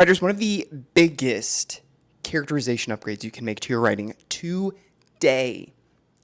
Writers, one of the biggest characterization upgrades you can make to your writing today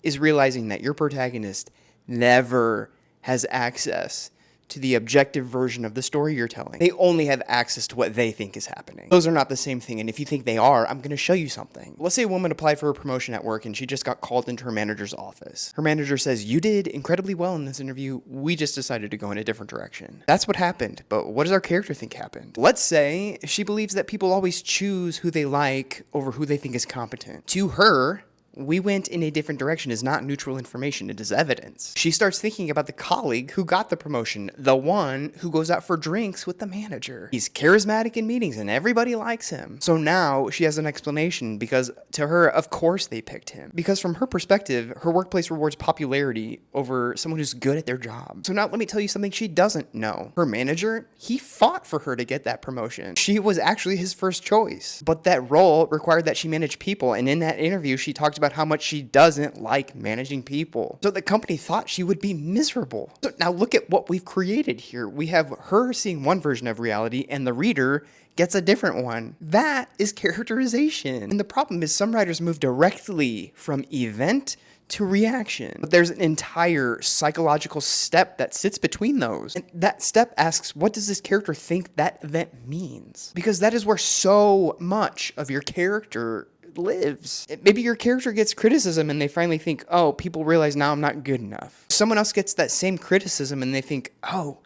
is realizing that your protagonist never has access to the objective version of the story you're telling. They only have access to what they think is happening. Those are not the same thing, and if you think they are, I'm going to show you something. Let's say a woman applied for a promotion at work and she just got called into her manager's office. Her manager says, "You did incredibly well in this interview. We just decided to go in a different direction." That's what happened, but what does our character think happened? Let's say she believes that people always choose who they like over who they think is competent. To her, "We went in a different direction" is not neutral information, it is evidence. She starts thinking about the colleague who got the promotion, the one who goes out for drinks with the manager. He's charismatic in meetings and everybody likes him. So now she has an explanation because to her, of course they picked him. Because from her perspective, her workplace rewards popularity over someone who's good at their job. So now let me tell you something she doesn't know. Her manager, he fought for her to get that promotion. She was actually his first choice. But that role required that she manage people, and in that interview she talked about how much she doesn't like managing people. So the company thought she would be miserable. So now look at what we've created here. We have her seeing one version of reality and the reader gets a different one. That is characterization. And the problem is some writers move directly from event to reaction. But there's an entire psychological step that sits between those. And that step asks, what does this character think that event means? Because that is where so much of your character lives. Maybe your character gets criticism and they finally think, "Oh, people realize now I'm not good enough." Someone else gets that same criticism and they think, "Oh,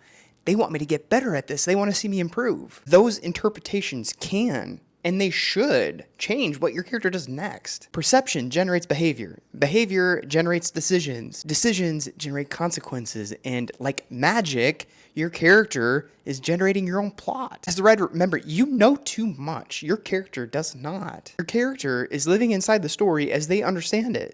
they want me to get better at this. They want to see me improve." Those interpretations can and they should change what your character does next. Perception generates behavior. Behavior generates decisions. Decisions generate consequences. And like magic, your character is generating your own plot. As the writer, remember, you know too much. Your character does not. Your character is living inside the story as they understand it.